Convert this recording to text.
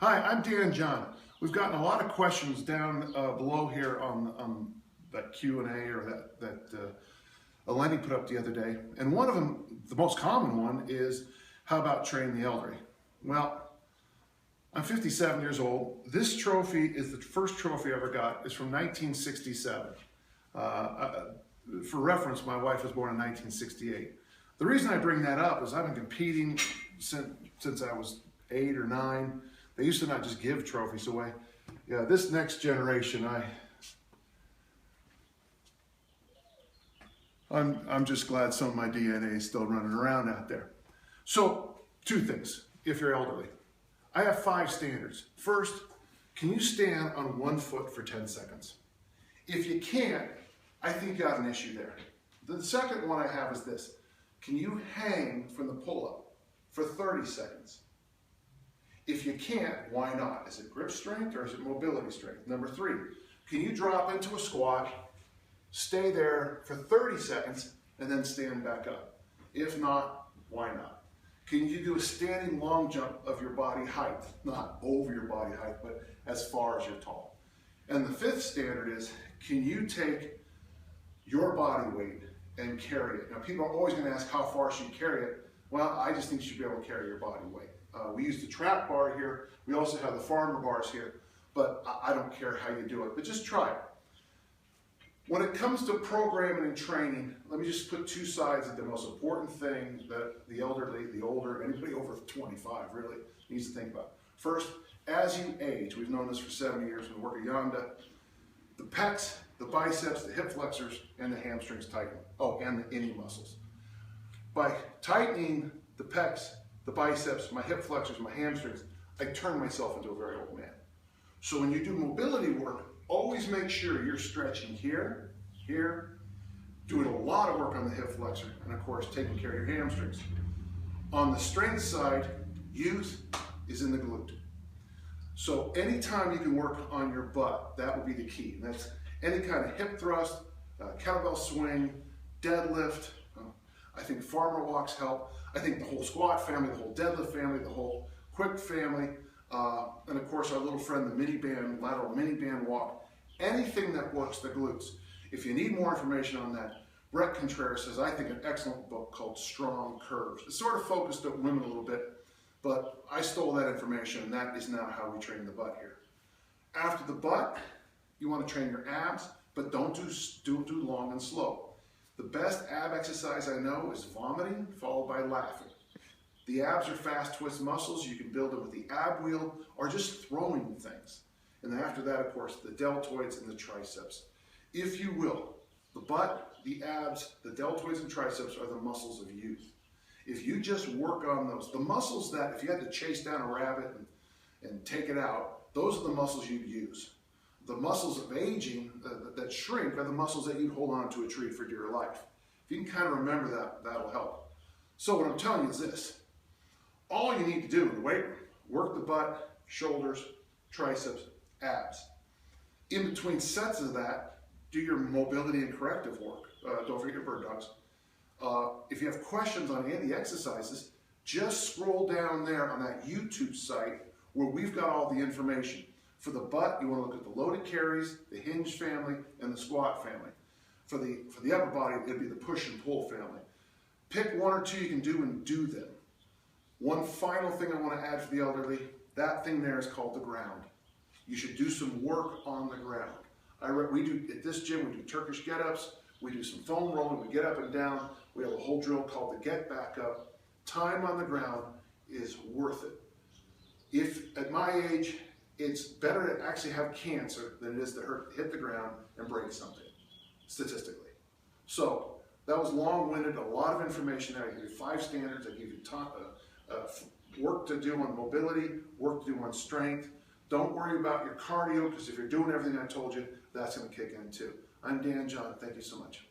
Hi, I'm Dan John. We've gotten a lot of questions down below here on that Q&A or that Eleni put up the other day. And one of them, the most common one, is how about training the elderly? Well, I'm 57 years old. This trophy is the first trophy I ever got. It's from 1967. For reference, my wife was born in 1968. The reason I bring that up is I've been competing since I was 8 or 9. They used to not just give trophies away. Yeah, this next generation, I'm just glad some of my DNA is still running around out there. So, two things, if you're elderly. I have 5 standards. First, can you stand on 1 foot for 10 seconds? If you can't, I think you got an issue there. The second one I have is this. Can you hang from the pull-up for 30 seconds? If you can't, why not? Is it grip strength or is it mobility strength? Number 3, can you drop into a squat, stay there for 30 seconds, and then stand back up? If not, why not? Can you do a standing long jump of your body height? Not over your body height, but as far as you're tall. And the 5th standard is, can you take your body weight and carry it? Now, people are always going to ask how far should you carry it. Well, I just think you should be able to carry your body weight. We use the trap bar here. We also have the farmer bars here, but I don't care how you do it, but just try it. When it comes to programming and training, let me just put 2 sides of the most important thing that the elderly, the older, anybody over 25 really needs to think about. First, as you age, we've known this for 70 years when we work at Yanda, the pecs, the biceps, the hip flexors, and the hamstrings tighten. Oh, and the innie muscles. By tightening the pecs, the biceps, my hip flexors, my hamstrings, I turn myself into a very old man. So when you do mobility work, always make sure you're stretching here, here, doing a lot of work on the hip flexor, and of course, taking care of your hamstrings. On the strength side, youth is in the glute. So anytime you can work on your butt, that would be the key. And that's any kind of hip thrust, kettlebell swing, deadlift. I think farmer walks help. I think the whole squat family, the whole deadlift family, the whole quick family, and of course our little friend, the mini band, lateral mini band walk. Anything that works the glutes. If you need more information on that, Brett Contreras has, I think, an excellent book called Strong Curves. It's sort of focused on women a little bit, but I stole that information, and that is now how we train the butt here. After the butt, you want to train your abs, but don't do long and slow. The best ab exercise I know is vomiting followed by laughing. The abs are fast twitch muscles. You can build them with the ab wheel or just throwing things. And then after that, of course, the deltoids and the triceps. If you will, the butt, the abs, the deltoids and triceps are the muscles of youth. If you just work on those, the muscles that if you had to chase down a rabbit and take it out, those are the muscles you'd use. The muscles of aging that shrink are the muscles that you'd hold on to a tree for dear life. If you can kind of remember that, that'll help. So what I'm telling you is this. All you need to do in the weight room, work the butt, shoulders, triceps, abs. In between sets of that, do your mobility and corrective work. Don't forget your bird dogs. If you have questions on any of the exercises, just scroll down there on that YouTube site where we've got all the information. For the butt, you want to look at the loaded carries, the hinge family, and the squat family. For the upper body, it'd be the push and pull family. Pick 1 or 2 you can do and do them. One final thing I want to add for the elderly, that thing there is called the ground. You should do some work on the ground. We do, at this gym, we do Turkish get-ups, we do some foam rolling, we get up and down, we have a whole drill called the get back up. Time on the ground is worth it. If, at my age, it's better to actually have cancer than it is to hit the ground and break something, statistically. So, that was long-winded, a lot of information there. I gave you 5 standards, I gave you work to do on mobility, work to do on strength. Don't worry about your cardio, because if you're doing everything I told you, that's going to kick in too. I'm Dan John, thank you so much.